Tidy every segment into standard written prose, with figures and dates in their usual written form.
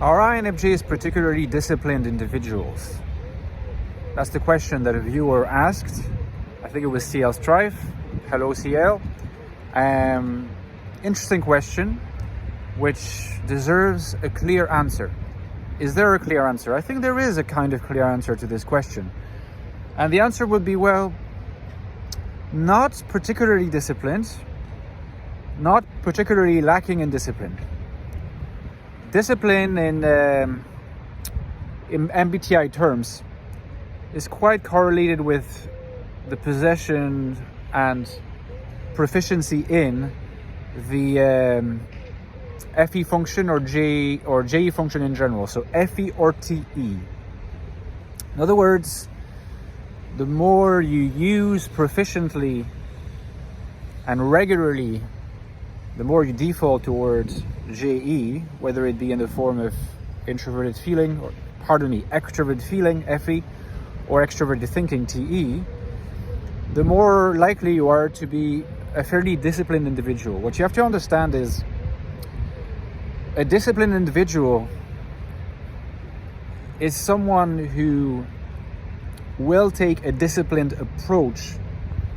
Are INFJs particularly disciplined individuals? That's the question that a viewer asked. I think it was CL Strife. Hello, CL. Interesting question, which deserves a clear answer. Is there a clear answer? I think there is a kind of clear answer to this question. And the answer would be, well, not particularly disciplined, not particularly lacking in discipline. Discipline in MBTI terms is quite correlated with the possession and proficiency in the FE function or JE function in general, so FE or TE. In other words, the more you use proficiently and regularly, the more you default towards JE, whether it be in the form of extroverted feeling, extroverted feeling, FE, or extroverted thinking, TE, the more likely you are to be a fairly disciplined individual. What you have to understand is a disciplined individual is someone who will take a disciplined approach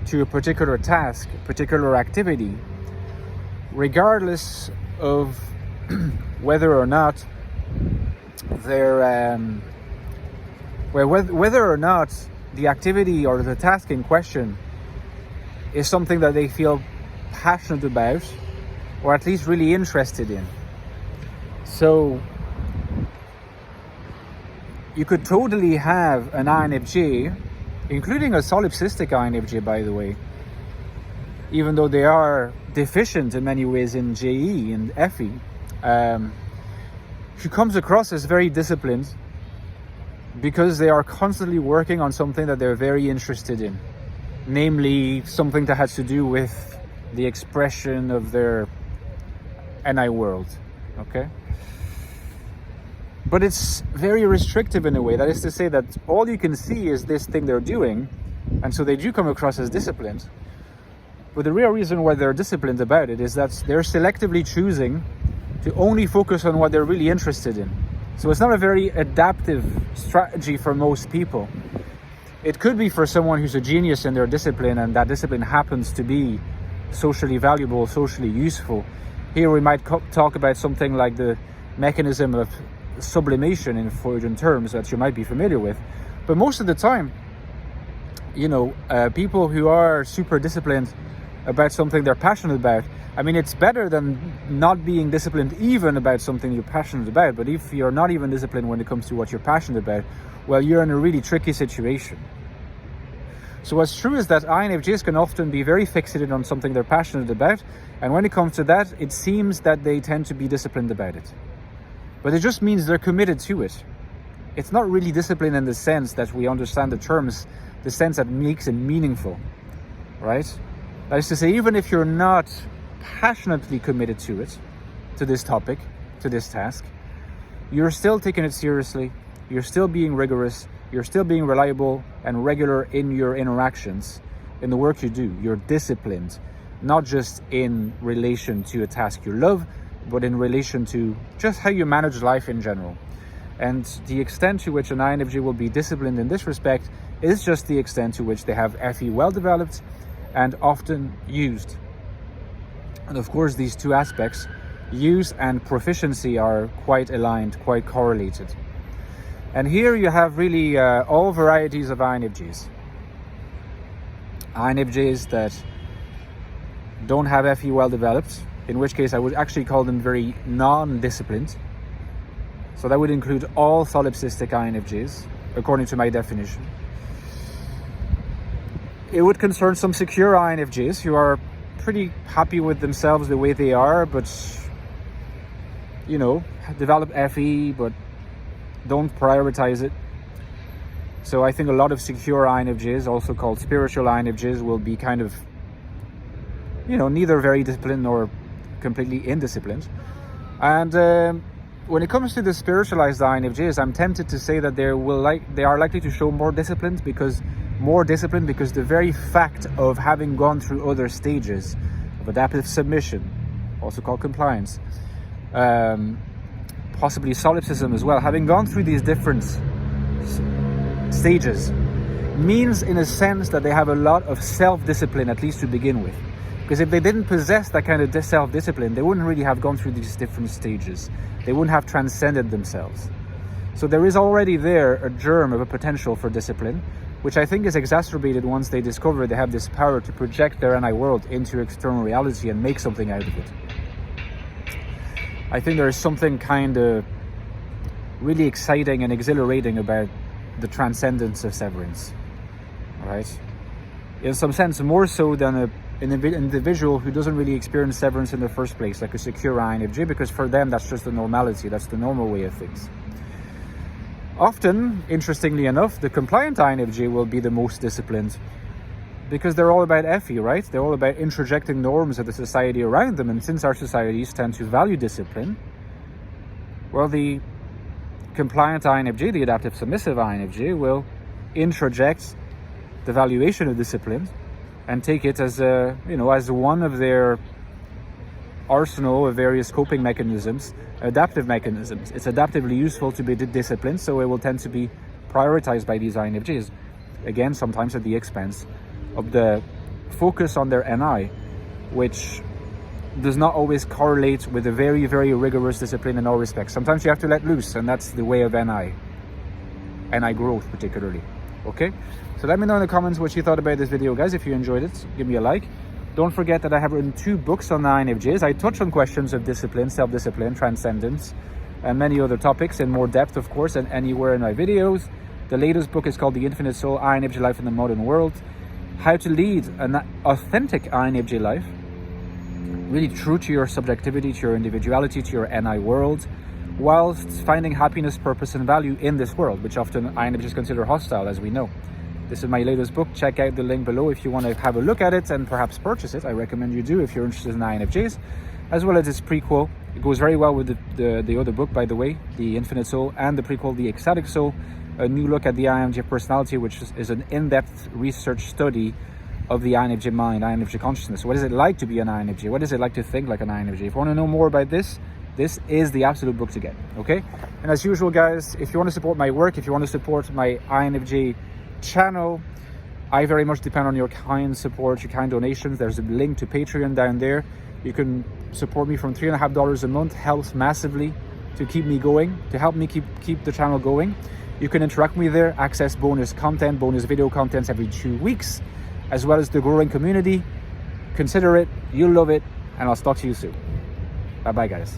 to a particular task, particular activity, regardless of whether or not the activity or the task in question is something that they feel passionate about, or at least really interested in. So you could totally have an INFJ, including a solipsistic INFJ, by the way, even though they are deficient in many ways in JE and FE, who comes across as very disciplined because they are constantly working on something that they're very interested in, namely something that has to do with the expression of their NI world, okay? But it's very restrictive in a way. That is to say that all you can see is this thing they're doing, and so they do come across as disciplined. But the real reason why they're disciplined about it is that they're selectively choosing to only focus on what they're really interested in. So it's not a very adaptive strategy for most people. It could be for someone who's a genius in their discipline, and that discipline happens to be socially valuable, socially useful. Here we might talk about something like the mechanism of sublimation in Freudian terms that you might be familiar with. But most of the time, people who are super disciplined about something they're passionate about, I mean, it's better than not being disciplined even about something you're passionate about. But if you're not even disciplined when it comes to what you're passionate about, well, you're in a really tricky situation. So what's true is that INFJs can often be very fixated on something they're passionate about, and when it comes to that, it seems that they tend to be disciplined about it. But it just means they're committed to it. It's not really discipline in the sense that we understand the terms, the sense that makes it meaningful, right? That is to say, even if you're not passionately committed to it, to this topic, to this task, you're still taking it seriously, you're still being rigorous, you're still being reliable and regular in your interactions, in the work you do. You're disciplined, not just in relation to a task you love, but in relation to just how you manage life in general. And the extent to which an INFJ will be disciplined in this respect is just the extent to which they have FE well developed and often used. And of course, these two aspects, use and proficiency, are quite aligned, quite correlated. And here you have really all varieties of INFJs. INFJs that don't have FE well developed, in which case I would actually call them very non-disciplined. So that would include all solipsistic INFJs, according to my definition. It would concern some secure INFJs who are pretty happy with themselves the way they are, but, develop FE, but don't prioritize it. So I think a lot of secure INFJs, also called spiritual INFJs, will be kind of, neither very disciplined nor completely indisciplined. And when it comes to the spiritualized INFJs, I'm tempted to say that they are likely to show more discipline because the very fact of having gone through other stages of adaptive submission, also called compliance, possibly solipsism as well, having gone through these different stages, means in a sense that they have a lot of self-discipline, at least to begin with. Because if they didn't possess that kind of self-discipline, they wouldn't really have gone through these different stages. They wouldn't have transcended themselves. So there is already there a germ of a potential for discipline, which I think is exacerbated once they discover they have this power to project their NI world into external reality and make something out of it. I think there is something kind of really exciting and exhilarating about the transcendence of severance, right? In some sense, more so than an individual who doesn't really experience severance in the first place, like a secure INFJ, because for them that's just the normality, that's the normal way of things. Often, interestingly enough, the compliant INFJ will be the most disciplined, because they're all about FE, right? They're all about introjecting norms of the society around them, and since our societies tend to value discipline, well, the compliant INFJ, the adaptive submissive INFJ, will introject the valuation of discipline and take it as a, as one of their arsenal of various coping mechanisms, adaptive mechanisms. It's adaptively useful to be disciplined, so it will tend to be prioritized by these INFJs. Again, sometimes at the expense of the focus on their NI, which does not always correlate with a very, very rigorous discipline in all respects. Sometimes you have to let loose, and that's the way of NI growth particularly. Okay, so let me know in the comments what you thought about this video, guys. If you enjoyed it, give me a like. Don't forget that I have written 2 books on the INFJs. I touch on questions of discipline, self-discipline, transcendence, and many other topics in more depth, of course, than anywhere in my videos. The latest book is called The Infinite Soul, INFJ Life in the Modern World. How to lead an authentic INFJ life, really true to your subjectivity, to your individuality, to your NI world, whilst finding happiness, purpose, and value in this world, which often INFJs consider hostile, as we know. This is my latest book. Check out the link below if you want to have a look at it and perhaps purchase it. I recommend you do if you're interested in INFJs, as well as its prequel. It goes very well with the other book, by the way, The Infinite Soul, and the prequel, The Ecstatic Soul, a new look at the INFJ personality, which is an in-depth research study of the INFJ mind, INFJ consciousness. What is it like to be an INFJ? What is it like to think like an INFJ? If you want to know more about this is the absolute book to get, okay? And as usual, guys, if you want to support my work, if you want to support my INFJ channel, I very much depend on your kind support, your kind donations. There's a link to Patreon down there. You can support me from $3.50 a month. Helps massively to keep me going, to help me keep the channel going. You can interact with me there, access bonus content, bonus video contents every 2 weeks, as well as the growing community. Consider it, you'll love it, and I'll talk to you soon. Bye-bye, guys.